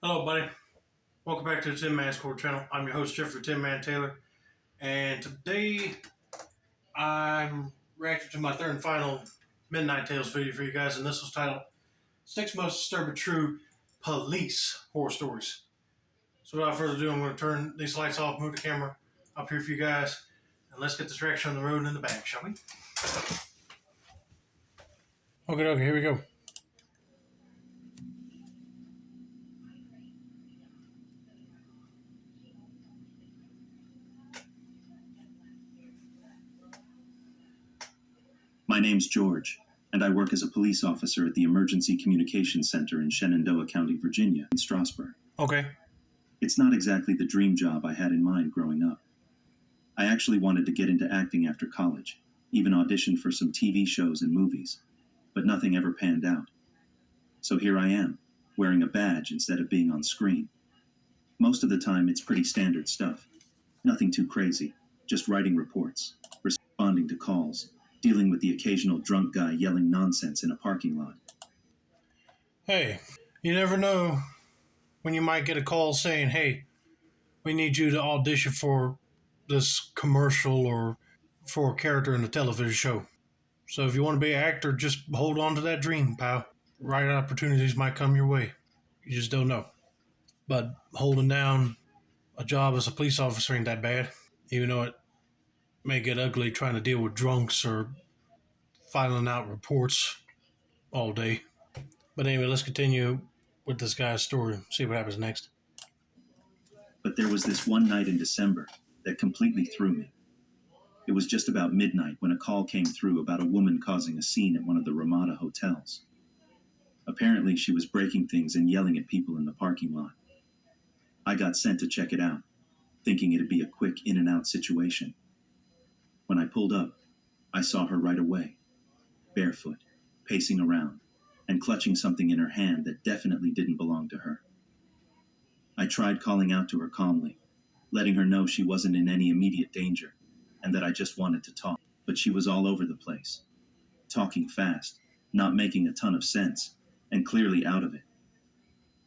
Hello, buddy. Welcome back to the Tin Man's Court channel. I'm your host, Jeffrey Tin Man Taylor, and today I'm reacting to my third and final Midnight Tales video for you guys, and this was titled Six Most Disturbing True Police Horror Stories. So without further ado, I'm going to turn these lights off, move the camera up here for you guys, and let's get this reaction on the road and in the bag, shall we? Okay, here we go. My name's George, and I work as a police officer at the Emergency Communications Center in Shenandoah County, Virginia, in Strasburg. Okay. It's not exactly the dream job I had in mind growing up. I actually wanted to get into acting after college, even auditioned for some TV shows and movies, but nothing ever panned out. So here I am, wearing a badge instead of being on screen. Most of the time, it's pretty standard stuff. Nothing too crazy, just writing reports, responding to calls, dealing with the occasional drunk guy yelling nonsense in a parking lot. Hey, you never know when you might get a call saying, hey, we need you to audition for this commercial or for a character in a television show. So if you want to be an actor, just hold on to that dream, pal. Right opportunities might come your way. You just don't know. But holding down a job as a police officer ain't that bad, even though it may get ugly trying to deal with drunks or filing out reports all day. But anyway, let's continue with this guy's story, see what happens next. But there was this one night in December that completely threw me. It was just about midnight when a call came through about a woman causing a scene at one of the Ramada hotels. Apparently, she was breaking things and yelling at people in the parking lot. I got sent to check it out, thinking it'd be a quick in-and-out situation. When I pulled up, I saw her right away, barefoot, pacing around, and clutching something in her hand that definitely didn't belong to her. I tried calling out to her calmly, letting her know she wasn't in any immediate danger, and that I just wanted to talk. But she was all over the place, talking fast, not making a ton of sense, and clearly out of it.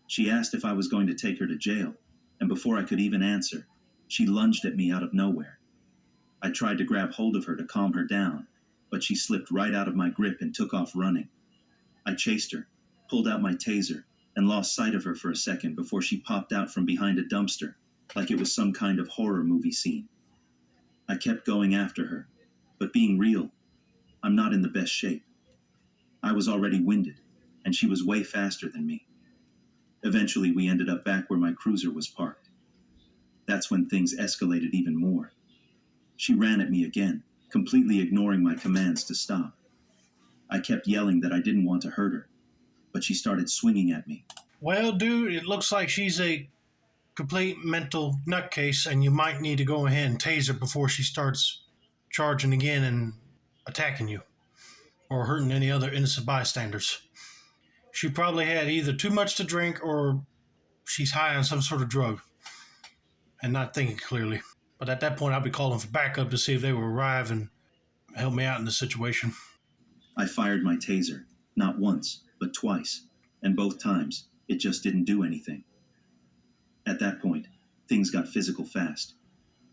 She asked if I was going to take her to jail, and before I could even answer, she lunged at me out of nowhere. I tried to grab hold of her to calm her down, but she slipped right out of my grip and took off running. I chased her, pulled out my taser, and lost sight of her for a second before she popped out from behind a dumpster, like it was some kind of horror movie scene. I kept going after her, but being real, I'm not in the best shape. I was already winded, and she was way faster than me. Eventually, we ended up back where my cruiser was parked. That's when things escalated even more. She ran at me again, completely ignoring my commands to stop. I kept yelling that I didn't want to hurt her, but she started swinging at me. Well, dude, it looks like she's a complete mental nutcase, and you might need to go ahead and tase her before she starts charging again and attacking you or hurting any other innocent bystanders. She probably had either too much to drink or she's high on some sort of drug and not thinking clearly. But at that point, I'll be calling for backup to see if they will arrive and help me out in this situation. I fired my taser, not once, but twice, and both times, it just didn't do anything. At that point, things got physical fast.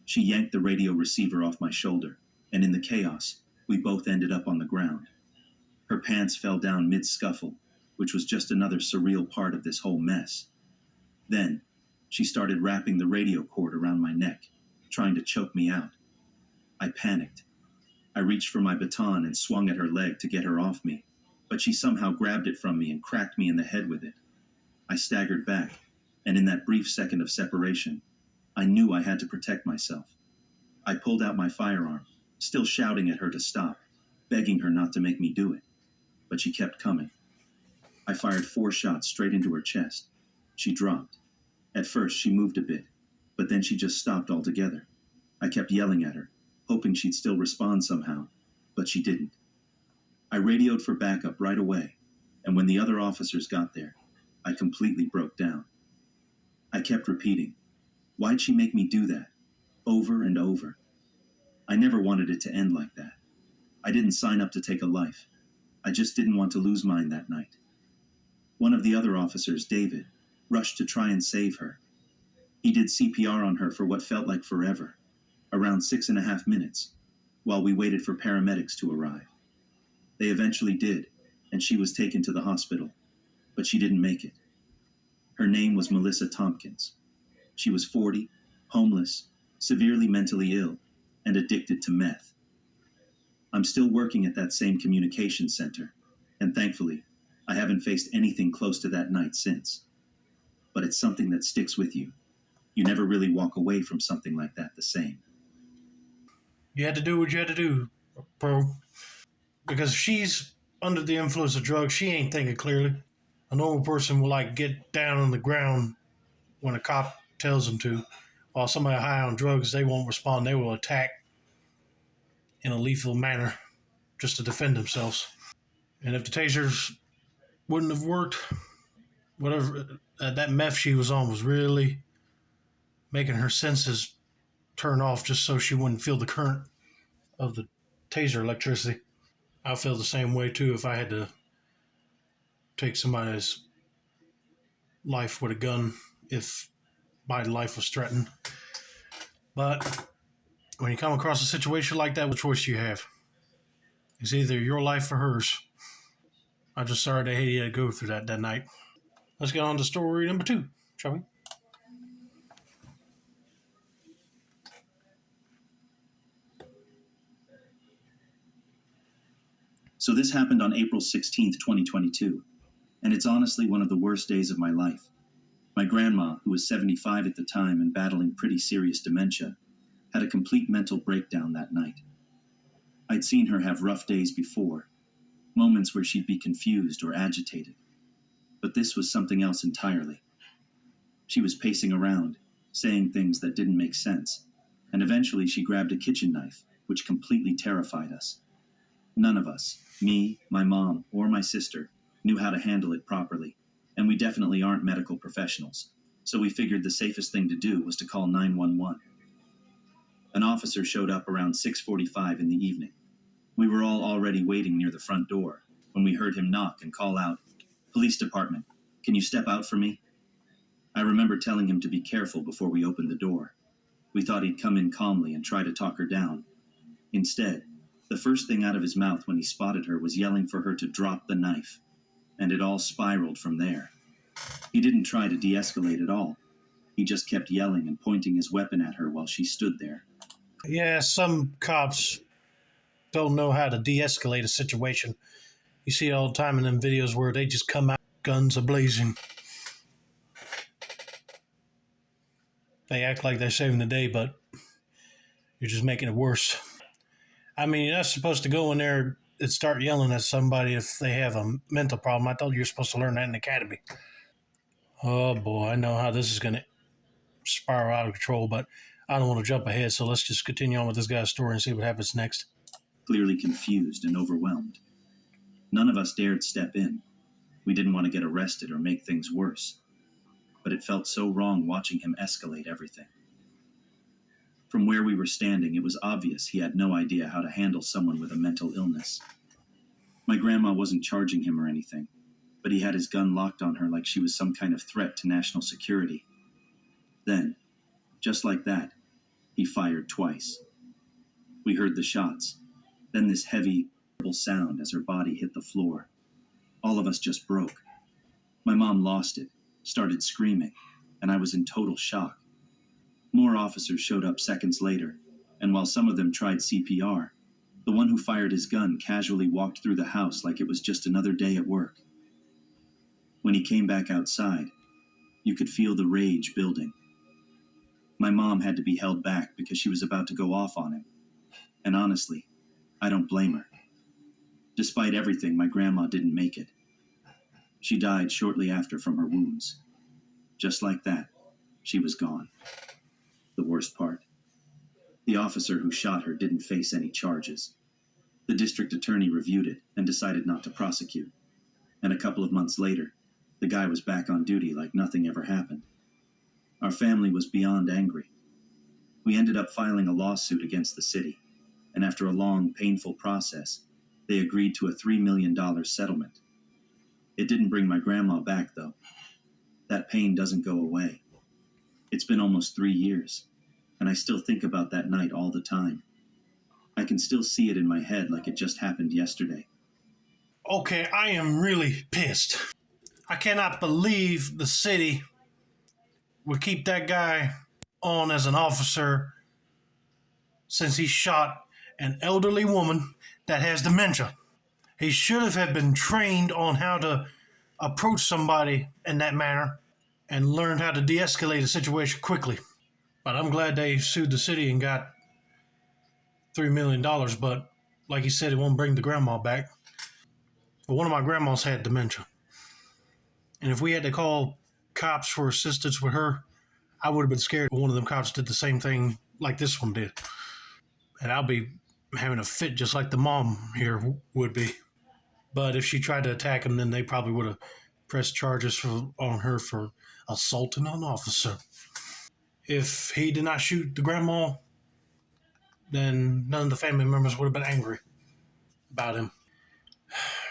She yanked the radio receiver off my shoulder, and in the chaos, we both ended up on the ground. Her pants fell down mid-scuffle, which was just another surreal part of this whole mess. Then, she started wrapping the radio cord around my neck, trying to choke me out. I panicked. I reached for my baton and swung at her leg to get her off me, but she somehow grabbed it from me and cracked me in the head with it. I staggered back, and in that brief second of separation, I knew I had to protect myself. I pulled out my firearm, still shouting at her to stop, begging her not to make me do it, but she kept coming. I fired 4 shots straight into her chest. She dropped. At first, she moved a bit, but then she just stopped altogether. I kept yelling at her, hoping she'd still respond somehow, but she didn't. I radioed for backup right away, and when the other officers got there, I completely broke down. I kept repeating, why'd she make me do that? Over and over. I never wanted it to end like that. I didn't sign up to take a life. I just didn't want to lose mine that night. One of the other officers, David, rushed to try and save her. He did CPR on her for what felt like forever, around 6.5 minutes, while we waited for paramedics to arrive. They eventually did, and she was taken to the hospital, but she didn't make it. Her name was Melissa Tompkins. She was 40, homeless, severely mentally ill, and addicted to meth. I'm still working at that same communication center, and thankfully, I haven't faced anything close to that night since. But it's something that sticks with you. You never really walk away from something like that the same. You had to do what you had to do, bro. Because if she's under the influence of drugs, she ain't thinking clearly. A normal person will like get down on the ground when a cop tells them to, while somebody high on drugs, they won't respond. They will attack in a lethal manner just to defend themselves. And if the tasers wouldn't have worked, whatever that meth she was on was really making her senses turn off just so she wouldn't feel the current of the taser electricity. I feel the same way too if I had to take somebody's life with a gun if my life was threatened. But when you come across a situation like that, what choice do you have? It's either your life or hers. I'm just sorry that he had to go through that night. Let's get on to story number 2, shall we? So this happened on April 16th, 2022, and it's honestly one of the worst days of my life. My grandma, who was 75 at the time and battling pretty serious dementia, had a complete mental breakdown that night. I'd seen her have rough days before, moments where she'd be confused or agitated. But this was something else entirely. She was pacing around, saying things that didn't make sense, and eventually she grabbed a kitchen knife, which completely terrified us. None of us, me, my mom, or my sister, knew how to handle it properly, and we definitely aren't medical professionals, so we figured the safest thing to do was to call 911. An officer showed up around 6:45 in the evening. We were all already waiting near the front door when we heard him knock and call out, "Police department, can you step out for me?" I remember telling him to be careful before we opened the door. We thought he'd come in calmly and try to talk her down. Instead, the first thing out of his mouth when he spotted her was yelling for her to drop the knife, and it all spiraled from there. He didn't try to de-escalate at all. He just kept yelling and pointing his weapon at her while she stood there. Yeah, some cops don't know how to de-escalate a situation. You see it all the time in them videos where they just come out guns a-blazing. They act like they're saving the day, but you're just making it worse. I mean, you're not supposed to go in there and start yelling at somebody if they have a mental problem. I thought you were supposed to learn that in the academy. Oh boy, I know how this is going to spiral out of control, but I don't want to jump ahead, so let's just continue on with this guy's story and see what happens next. Clearly confused and overwhelmed. None of us dared step in. We didn't want to get arrested or make things worse. But it felt so wrong watching him escalate everything. From where we were standing, it was obvious he had no idea how to handle someone with a mental illness. My grandma wasn't charging him or anything, but he had his gun locked on her like she was some kind of threat to national security. Then, just like that, he fired twice. We heard the shots, then this heavy, horrible sound as her body hit the floor. All of us just broke. My mom lost it, started screaming, and I was in total shock. More officers showed up seconds later, and while some of them tried CPR, the one who fired his gun casually walked through the house like it was just another day at work. When he came back outside, you could feel the rage building. My mom had to be held back because she was about to go off on him. And honestly, I don't blame her. Despite everything, my grandma didn't make it. She died shortly after from her wounds. Just like that, she was gone. The worst part, the officer who shot her didn't face any charges. The district attorney reviewed it and decided not to prosecute. And a couple of months later, the guy was back on duty like nothing ever happened. Our family was beyond angry. We ended up filing a lawsuit against the city, and after a long, painful process, they agreed to a $3 million settlement. It didn't bring my grandma back, though. That pain doesn't go away. It's been almost 3 years, and I still think about that night all the time. I can still see it in my head like it just happened yesterday. Okay, I am really pissed. I cannot believe the city would keep that guy on as an officer since he shot an elderly woman that has dementia. He should have been trained on how to approach somebody in that manner and learned how to de-escalate a situation quickly. But I'm glad they sued the city and got $3 million. But like he said, it won't bring the grandma back. But one of my grandmas had dementia. And if we had to call cops for assistance with her, I would have been scared one of them cops did the same thing like this one did. And I'll be having a fit just like the mom here would be. But if she tried to attack him, then they probably would have pressed charges on her for assaulting an officer. If he did not shoot the grandma, then none of the family members would have been angry about him.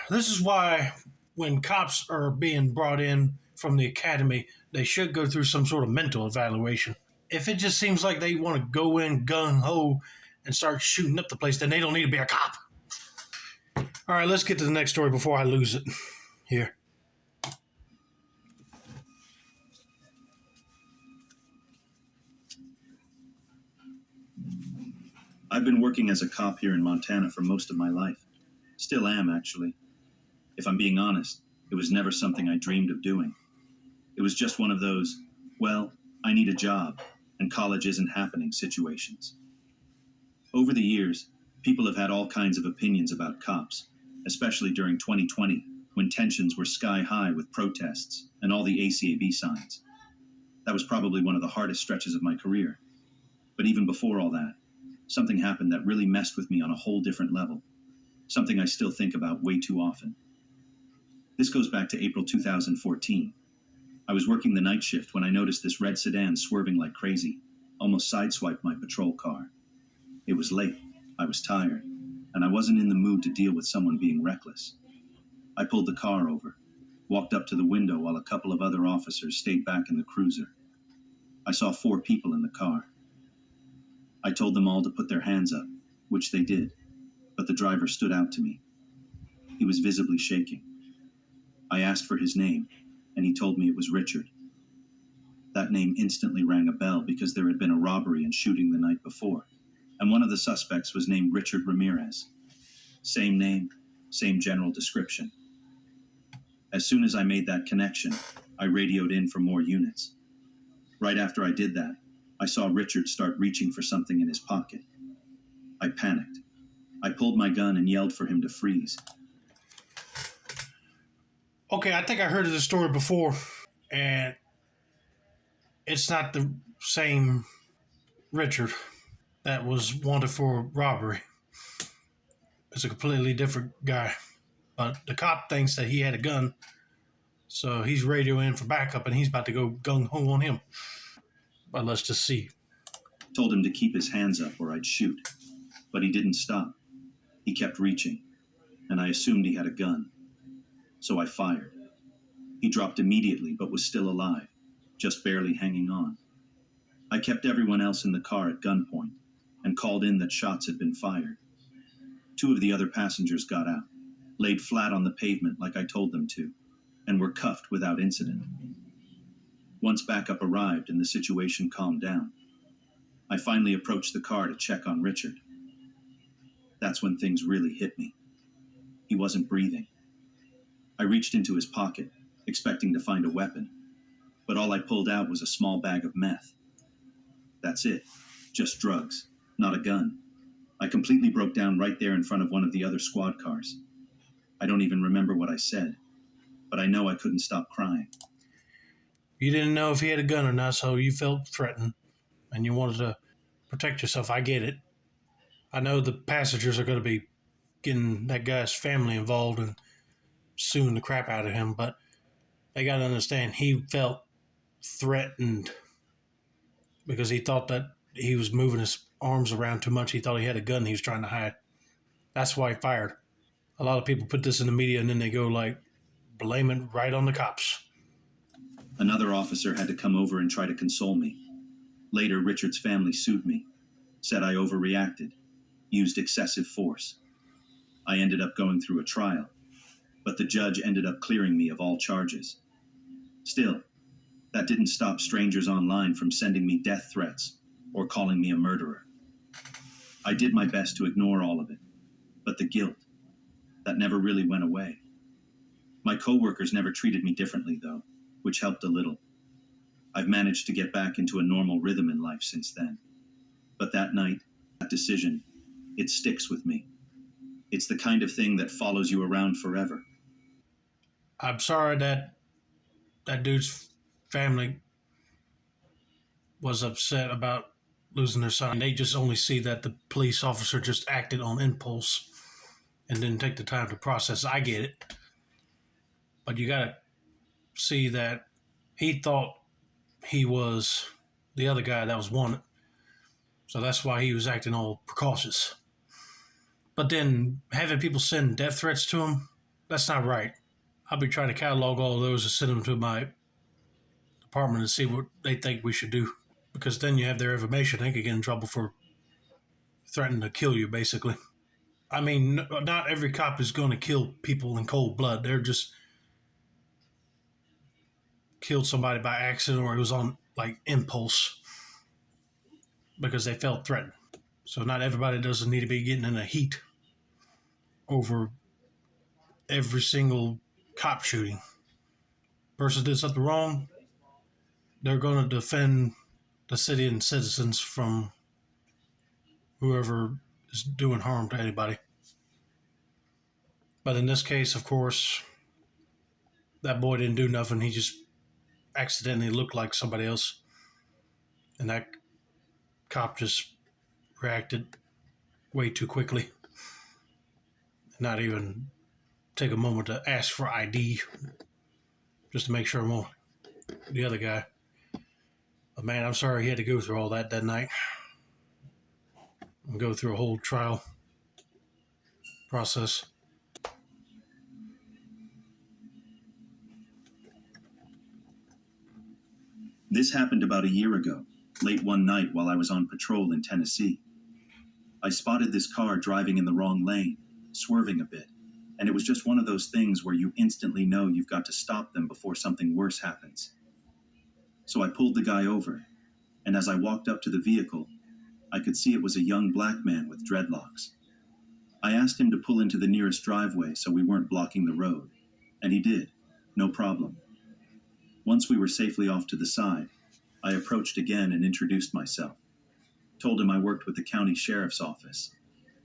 This is why when cops are being brought in from the academy, they should go through some sort of mental evaluation. If it just seems like they want to go in gung-ho and start shooting up the place, then they don't need to be a cop. All right, let's get to the next story before I lose it here. I've been working as a cop here in Montana for most of my life. Still am, actually. If I'm being honest, it was never something I dreamed of doing. It was just one of those, well, I need a job, and college isn't happening situations. Over the years, people have had all kinds of opinions about cops, especially during 2020, when tensions were sky high with protests and all the ACAB signs. That was probably one of the hardest stretches of my career. But even before all that, something happened that really messed with me on a whole different level, something I still think about way too often. This goes back to April 2014. I was working the night shift when I noticed this red sedan swerving like crazy, almost sideswiped my patrol car. It was late, I was tired, and I wasn't in the mood to deal with someone being reckless. I pulled the car over, walked up to the window while a couple of other officers stayed back in the cruiser. I saw 4 people in the car. I told them all to put their hands up, which they did, but the driver stood out to me. He was visibly shaking. I asked for his name, and he told me it was Richard. That name instantly rang a bell because there had been a robbery and shooting the night before, and one of the suspects was named Richard Ramirez. Same name, same general description. As soon as I made that connection, I radioed in for more units. Right after I did that, I saw Richard start reaching for something in his pocket. I panicked. I pulled my gun and yelled for him to freeze. Okay, I think I heard of this story before, and it's not the same Richard that was wanted for robbery. It's a completely different guy. But the cop thinks that he had a gun, so he's radioing for backup, and he's about to go gung-ho on him. But let's just see. Told him to keep his hands up or I'd shoot. But he didn't stop. He kept reaching, and I assumed he had a gun. So I fired. He dropped immediately but was still alive, just barely hanging on. I kept everyone else in the car at gunpoint and called in that shots had been fired. 2 of the other passengers got out, laid flat on the pavement like I told them to, and were cuffed without incident. Once backup arrived and the situation calmed down, I finally approached the car to check on Richard. That's when things really hit me. He wasn't breathing. I reached into his pocket, expecting to find a weapon, but all I pulled out was a small bag of meth. That's it, just drugs, not a gun. I completely broke down right there in front of one of the other squad cars. I don't even remember what I said, but I know I couldn't stop crying. You didn't know if he had a gun or not, so you felt threatened, and you wanted to protect yourself. I get it. I know the passengers are going to be getting that guy's family involved and suing the crap out of him, but they got to understand he felt threatened because he thought that he was moving his arms around too much. He thought he had a gun he was trying to hide. That's why he fired. A lot of people put this in the media and then they go like, blame it right on the cops. Another officer had to come over and try to console me. Later, Richard's family sued me, said I overreacted, used excessive force. I ended up going through a trial, but the judge ended up clearing me of all charges. Still, that didn't stop strangers online from sending me death threats or calling me a murderer. I did my best to ignore all of it, but the guilt, that never really went away. My coworkers never treated me differently, though, which helped a little. I've managed to get back into a normal rhythm in life since then. But that night, that decision, it sticks with me. It's the kind of thing that follows you around forever. I'm sorry that that dude's family was upset about losing their son. They just only see that the police officer just acted on impulse and didn't take the time to process. I get it. But you got to see that he thought he was the other guy that was wanted. So that's why he was acting all precautious. But then having people send death threats to him, that's not right. I'll be trying to catalog all of those and send them to my department and see what they think we should do. Because then you have their information. They could get in trouble for threatening to kill you, basically. I mean, not every cop is going to kill people in cold blood. They're just killed somebody by accident or it was on like impulse because they felt threatened. So not everybody doesn't need to be getting in a heat over every single cop shooting. Person did something wrong, they're going to defend the city and citizens from whoever is doing harm to anybody. But in this case, of course, that boy didn't do nothing. He just accidentally looked like somebody else. And that cop just reacted way too quickly. Not even take a moment to ask for ID just to make sure I'm on the other guy. But man, I'm sorry he had to go through all that night and go through a whole trial process. This happened about a year ago, late one night while I was on patrol in Tennessee. I spotted this car driving in the wrong lane, swerving a bit, and it was just one of those things where you instantly know you've got to stop them before something worse happens. So I pulled the guy over, and as I walked up to the vehicle, I could see it was a young black man with dreadlocks. I asked him to pull into the nearest driveway so we weren't blocking the road, and he did, no problem. Once we were safely off to the side, I approached again and introduced myself. Told him I worked with the county sheriff's office,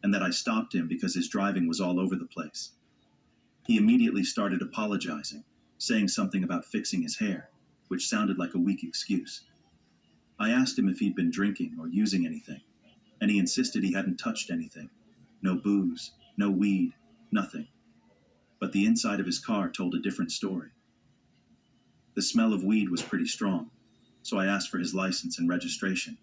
and that I stopped him because his driving was all over the place. He immediately started apologizing, saying something about fixing his hair, which sounded like a weak excuse. I asked him if he'd been drinking or using anything, and he insisted he hadn't touched anything. No booze, no weed, nothing. But the inside of his car told a different story. The smell of weed was pretty strong, so I asked for his license and registration.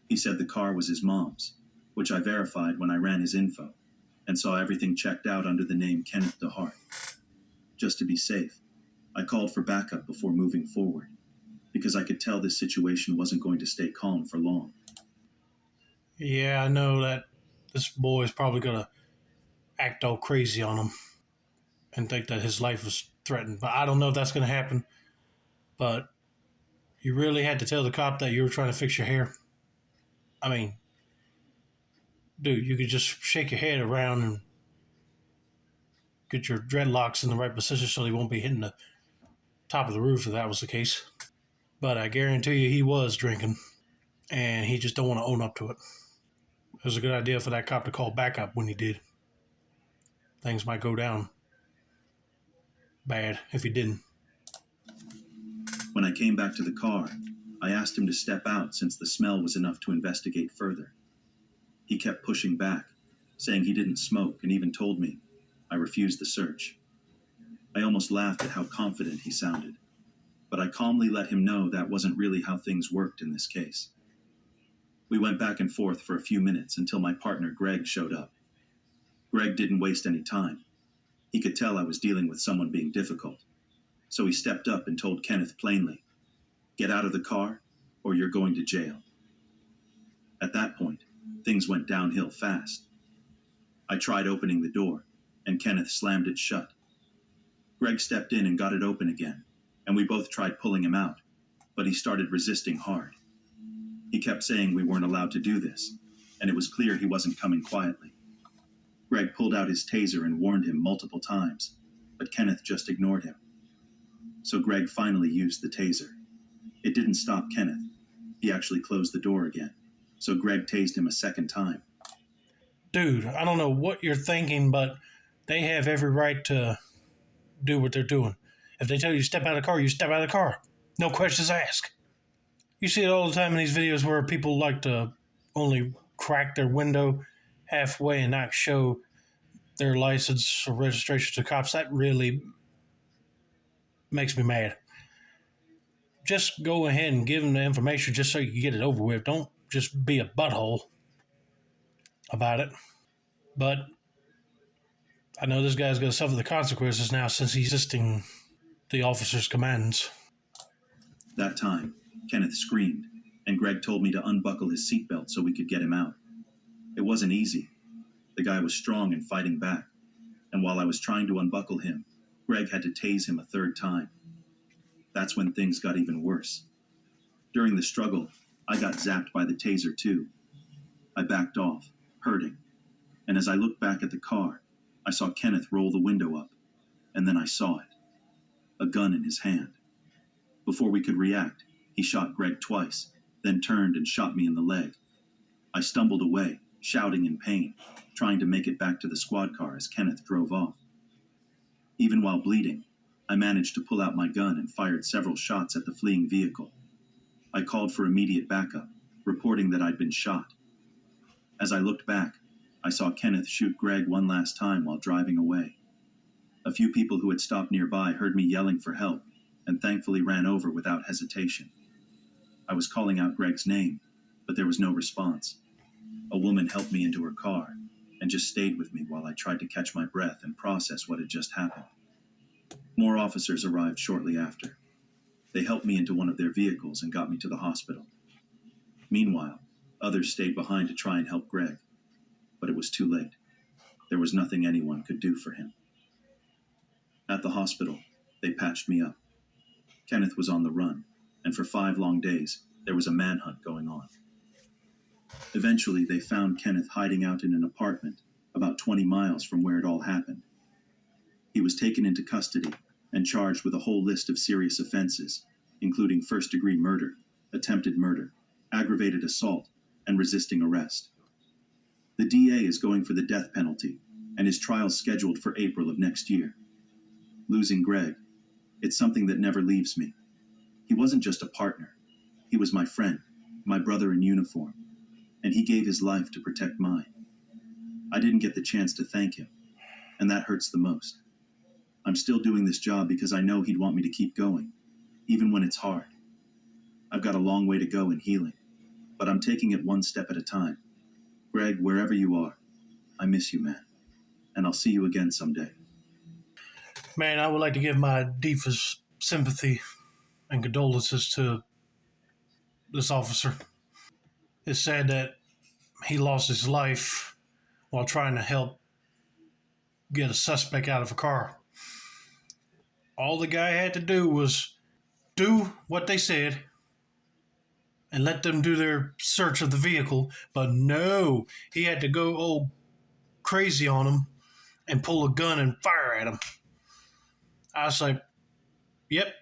He said the car was his mom's, which I verified when I ran his info, and saw everything checked out under the name Kenneth DeHart. Just to be safe, I called for backup before moving forward, because I could tell this situation wasn't going to stay calm for long. Yeah, I know that this boy is probably going to act all crazy on him and think that his life was threatened. But I don't know if that's going to happen. But you really had to tell the cop that you were trying to fix your hair? I mean, dude, you could just shake your head around and get your dreadlocks in the right position so they won't be hitting the top of the roof if that was the case. But I guarantee you he was drinking, and he just don't want to own up to it. It was a good idea for that cop to call backup when he did. Things might go down bad if he didn't. When I came back to the car, I asked him to step out since the smell was enough to investigate further. He kept pushing back, saying he didn't smoke, and even told me I refused the search. I almost laughed at how confident he sounded, but I calmly let him know that wasn't really how things worked in this case. We went back and forth for a few minutes until my partner Greg showed up. Greg didn't waste any time. He could tell I was dealing with someone being difficult, So he stepped up and told Kenneth plainly, "Get out of the car, or you're going to jail." At that point, things went downhill fast. I tried opening the door, and Kenneth slammed it shut. Greg stepped in and got it open again, and we both tried pulling him out, but he started resisting hard. He kept saying we weren't allowed to do this, and it was clear he wasn't coming quietly. Greg pulled out his taser and warned him multiple times, but Kenneth just ignored him. So Greg finally used the taser. It didn't stop Kenneth. He actually closed the door again, so Greg tased him a second time. Dude, I don't know what you're thinking, but they have every right to do what they're doing. If they tell you to step out of the car, you step out of the car. No questions asked. You see it all the time in these videos where people like to only crack their window halfway and not show their license or registration to cops. That really makes me mad. Just go ahead and give them the information just so you can get it over with. Don't just be a butthole about it. But I know this guy's going to suffer the consequences now since he's resisting the officer's commands. That time, Kenneth screamed, and Greg told me to unbuckle his seatbelt so we could get him out. It wasn't easy. The guy was strong and fighting back, and while I was trying to unbuckle him, Greg had to tase him a third time. That's when things got even worse. During the struggle, I got zapped by the taser too. I backed off, hurting, and as I looked back at the car, I saw Kenneth roll the window up, and then I saw it. A gun in his hand. Before we could react, he shot Greg twice, then turned and shot me in the leg. I stumbled away, shouting in pain, trying to make it back to the squad car as Kenneth drove off. Even while bleeding, I managed to pull out my gun and fired several shots at the fleeing vehicle. I called for immediate backup, reporting that I'd been shot. As I looked back, I saw Kenneth shoot Greg one last time while driving away. A few people who had stopped nearby heard me yelling for help and thankfully ran over without hesitation. I was calling out Greg's name, but there was no response. A woman helped me into her car and just stayed with me while I tried to catch my breath and process what had just happened. More officers arrived shortly after. They helped me into one of their vehicles and got me to the hospital. Meanwhile, others stayed behind to try and help Greg, but it was too late. There was nothing anyone could do for him. At the hospital, they patched me up. Kenneth was on the run, and for 5 long days, there was a manhunt going on. Eventually, they found Kenneth hiding out in an apartment about 20 miles from where it all happened. He was taken into custody and charged with a whole list of serious offenses, including first-degree murder, attempted murder, aggravated assault, and resisting arrest. The DA is going for the death penalty, and his trial's scheduled for April of next year. Losing Greg, it's something that never leaves me. He wasn't just a partner. He was my friend, my brother in uniform, and he gave his life to protect mine. I didn't get the chance to thank him, and that hurts the most. I'm still doing this job because I know he'd want me to keep going, even when it's hard. I've got a long way to go in healing, but I'm taking it one step at a time. Greg, wherever you are, I miss you, man, and I'll see you again someday. Man, I would like to give my deepest sympathy and condolences to this officer. It's sad that he lost his life while trying to help get a suspect out of a car. All the guy had to do was do what they said and let them do their search of the vehicle. But no, he had to go all crazy on him and pull a gun and fire at him. I was like, yep,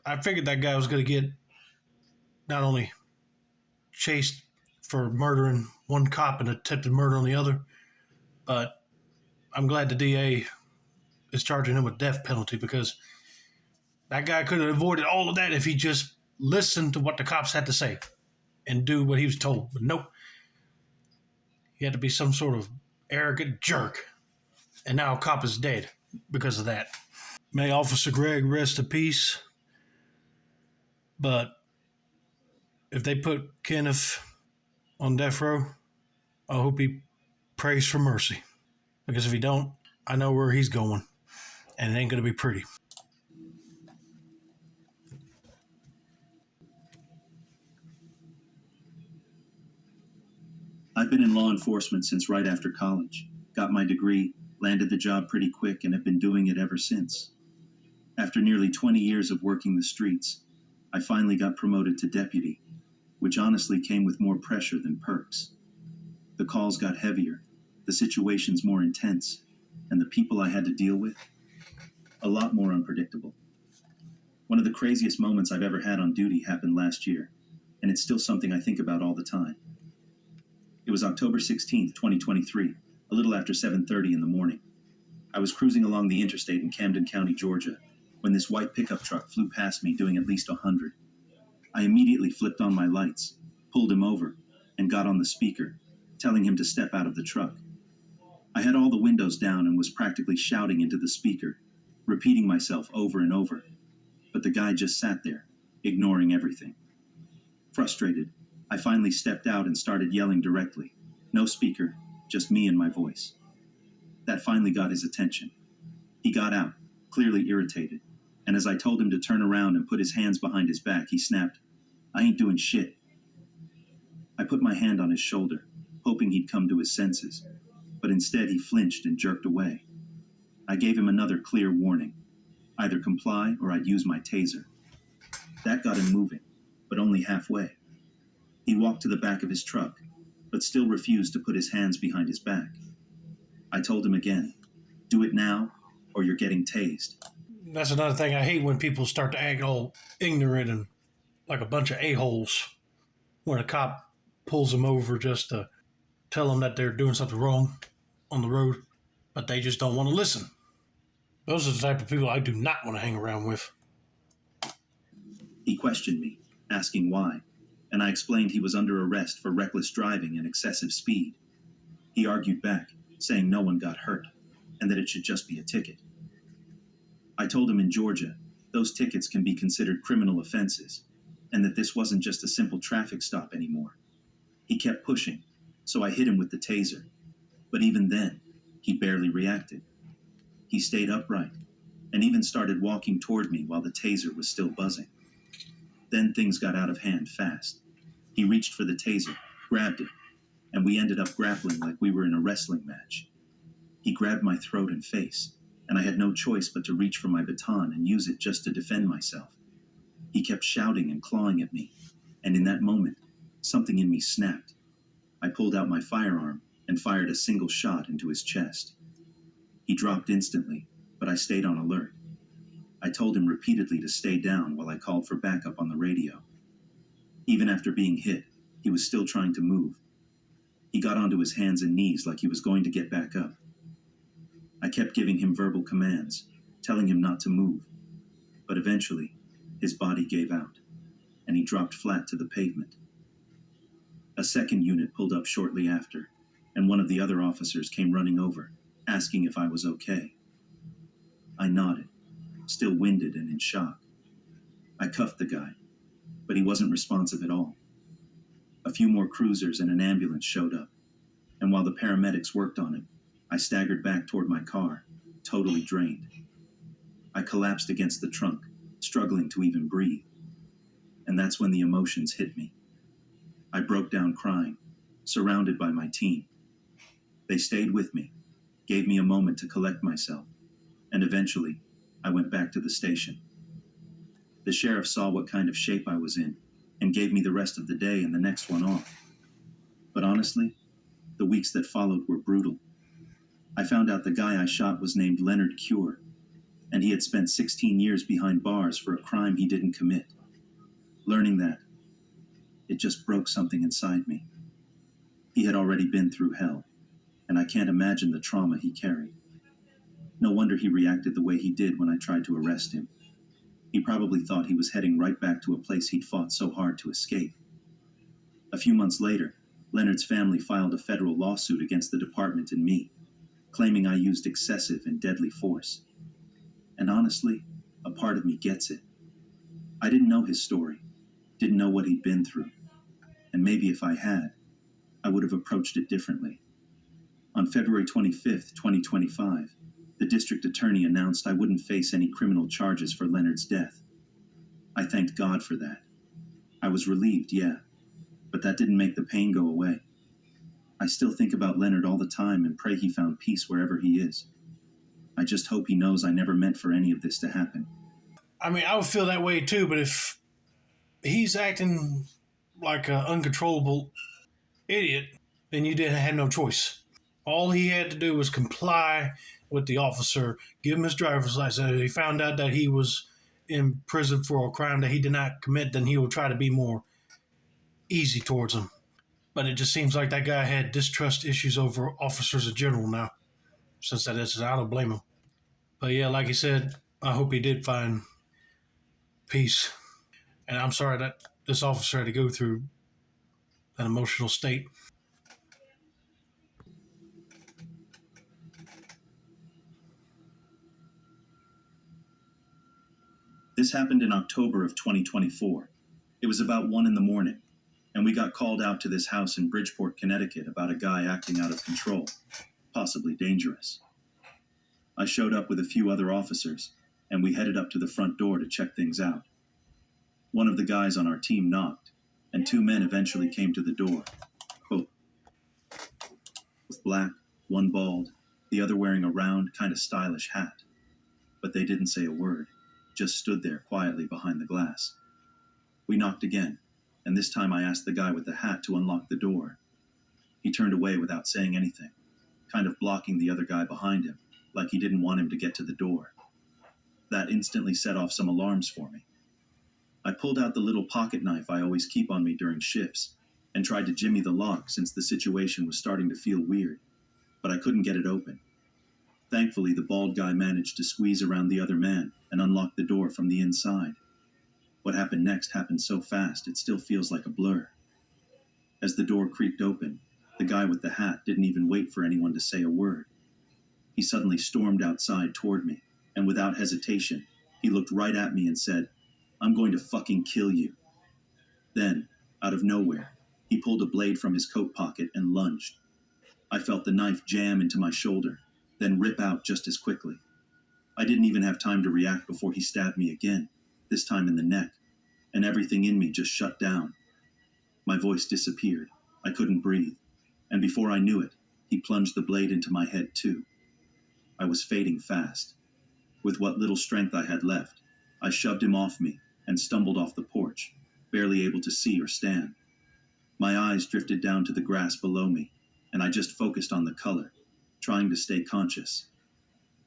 I figured that guy was going to get not only chased for murdering one cop and attempted murder on the other, but I'm glad the DA is charging him with death penalty because that guy could have avoided all of that if he just listened to what the cops had to say and do what he was told. But nope, he had to be some sort of arrogant jerk. And now a cop is dead because of that. May Officer Greg rest in peace. But if they put Kenneth on death row, I hope he prays for mercy. Because if he don't, I know where he's going. And it ain't going to be pretty. I've been in law enforcement since right after college, got my degree, landed the job pretty quick, and have been doing it ever since. After nearly 20 years of working the streets, I finally got promoted to deputy, which honestly came with more pressure than perks. The calls got heavier, the situations more intense, and the people I had to deal with, a lot more unpredictable. One of the craziest moments I've ever had on duty happened last year, and it's still something I think about all the time. It was October 16th, 2023, a little after 7:30 in the morning. I was cruising along the interstate in Camden County, Georgia, when this white pickup truck flew past me doing at least 100. I immediately flipped on my lights, pulled him over, and got on the speaker, telling him to step out of the truck. I had all the windows down and was practically shouting into the speaker, repeating myself over and over. But the guy just sat there, ignoring everything. Frustrated, I finally stepped out and started yelling directly. No speaker, just me and my voice. That finally got his attention. He got out, clearly irritated, and as I told him to turn around and put his hands behind his back, he snapped, "I ain't doing shit." I put my hand on his shoulder, hoping he'd come to his senses, but instead he flinched and jerked away. I gave him another clear warning. Either comply or I'd use my taser. That got him moving, but only halfway. He walked to the back of his truck, but still refused to put his hands behind his back. I told him again, "Do it now, or you're getting tased." That's another thing I hate when people start to act all ignorant and like a bunch of a-holes when a cop pulls them over just to tell them that they're doing something wrong on the road, but they just don't want to listen. Those are the type of people I do not want to hang around with. He questioned me, asking why, and I explained he was under arrest for reckless driving and excessive speed. He argued back, saying no one got hurt, and that it should just be a ticket. I told him in Georgia, those tickets can be considered criminal offenses, and that this wasn't just a simple traffic stop anymore. He kept pushing, so I hit him with the taser. But even then, he barely reacted. He stayed upright, and even started walking toward me while the taser was still buzzing. Then things got out of hand fast. He reached for the taser, grabbed it, and we ended up grappling like we were in a wrestling match. He grabbed my throat and face, and I had no choice but to reach for my baton and use it just to defend myself. He kept shouting and clawing at me, and in that moment, something in me snapped. I pulled out my firearm and fired a single shot into his chest. He dropped instantly, but I stayed on alert. I told him repeatedly to stay down while I called for backup on the radio. Even after being hit, he was still trying to move. He got onto his hands and knees like he was going to get back up. I kept giving him verbal commands, telling him not to move, but eventually, his body gave out, and he dropped flat to the pavement. A second unit pulled up shortly after, and one of the other officers came running over, asking if I was okay. I nodded, still winded and in shock. I cuffed the guy, but he wasn't responsive at all. A few more cruisers and an ambulance showed up, and while the paramedics worked on him, I staggered back toward my car, totally drained. I collapsed against the trunk, struggling to even breathe. And that's when the emotions hit me. I broke down crying, surrounded by my team. They stayed with me, gave me a moment to collect myself, and eventually, I went back to the station. The sheriff saw what kind of shape I was in and gave me the rest of the day and the next one off. But honestly, the weeks that followed were brutal. I found out the guy I shot was named Leonard Cure, and he had spent 16 years behind bars for a crime he didn't commit. Learning that, it just broke something inside me. He had already been through hell, and I can't imagine the trauma he carried. No wonder he reacted the way he did when I tried to arrest him. He probably thought he was heading right back to a place he'd fought so hard to escape. A few months later, Leonard's family filed a federal lawsuit against the department and me, claiming I used excessive and deadly force. And honestly, a part of me gets it. I didn't know his story, didn't know what he'd been through, and maybe if I had, I would have approached it differently. On February 25th, 2025, the district attorney announced I wouldn't face any criminal charges for Leonard's death. I thanked God for that. I was relieved, yeah, but that didn't make the pain go away. I still think about Leonard all the time and pray he found peace wherever he is. I just hope he knows I never meant for any of this to happen. I mean, I would feel that way too, but if he's acting like an uncontrollable idiot, then you didn't have no choice. All he had to do was comply with the officer, give him his driver's license. If he found out that he was in prison for a crime that he did not commit, then he will try to be more easy towards him. But it just seems like that guy had distrust issues over officers in general now. Since that is, I don't blame him. But yeah, like he said, I hope he did find peace. And I'm sorry that this officer had to go through an emotional state. This happened in October of 2024. It was about 1 in the morning, and we got called out to this house in Bridgeport, Connecticut about a guy acting out of control, possibly dangerous. I showed up with a few other officers, and we headed up to the front door to check things out. One of the guys on our team knocked, and 2 men eventually came to the door, both black, one bald, the other wearing a round, kind of stylish hat. But they didn't say a word, just stood there quietly behind the glass. We knocked again, and this time I asked the guy with the hat to unlock the door. He turned away without saying anything, kind of blocking the other guy behind him, like he didn't want him to get to the door. That instantly set off some alarms for me. I pulled out the little pocket knife I always keep on me during shifts and tried to jimmy the lock since the situation was starting to feel weird, but I couldn't get it open. Thankfully, the bald guy managed to squeeze around the other man and unlock the door from the inside. What happened next happened so fast it still feels like a blur. As the door creaked open, the guy with the hat didn't even wait for anyone to say a word. He suddenly stormed outside toward me, and without hesitation, he looked right at me and said, "I'm going to fucking kill you." Then, out of nowhere, he pulled a blade from his coat pocket and lunged. I felt the knife jam into my shoulder, then rip out just as quickly. I didn't even have time to react before he stabbed me again, this time in the neck, and everything in me just shut down. My voice disappeared. I couldn't breathe, and before I knew it, he plunged the blade into my head too. I was fading fast. With what little strength I had left, I shoved him off me and stumbled off the porch, barely able to see or stand. My eyes drifted down to the grass below me, and I just focused on the color, trying to stay conscious.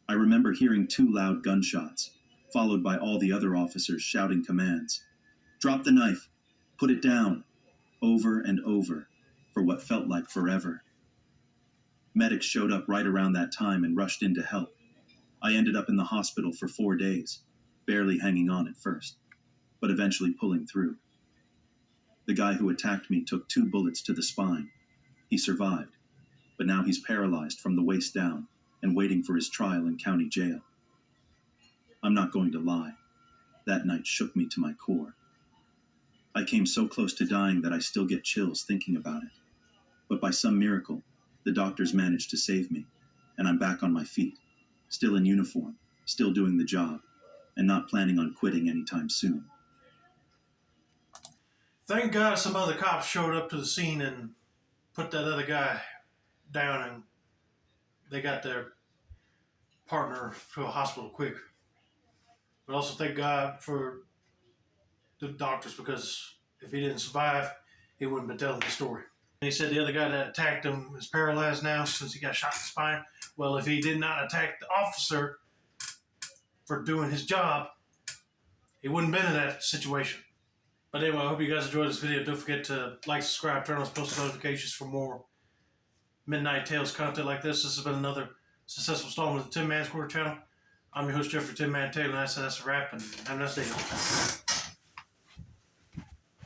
I remember hearing 2 loud gunshots, followed by all the other officers shouting commands. "Drop the knife! Put it down!" Over and over, for what felt like forever. Medics showed up right around that time and rushed in to help. I ended up in the hospital for 4 days, barely hanging on at first, but eventually pulling through. The guy who attacked me took 2 bullets to the spine. He survived, but now he's paralyzed from the waist down and waiting for his trial in county jail. I'm not going to lie. That night shook me to my core. I came so close to dying that I still get chills thinking about it. But by some miracle, the doctors managed to save me, and I'm back on my feet, still in uniform, still doing the job, and not planning on quitting anytime soon. Thank God some other cops showed up to the scene and put that other guy down, and they got their partner to a hospital quick. But also thank God for the doctors, because if he didn't survive, he wouldn't have been telling the story. And he said the other guy that attacked him is paralyzed now since he got shot in the spine. Well, if he did not attack the officer for doing his job, he wouldn't have been in that situation. But anyway, I hope you guys enjoyed this video. Don't forget to like, subscribe, turn on post notifications for more Midnight Tales content like this. This has been another successful installment of the Tin Man's Corner channel. I'm your host, Jeffrey Tin Man Taylor, and that's a wrap, and have a nice day.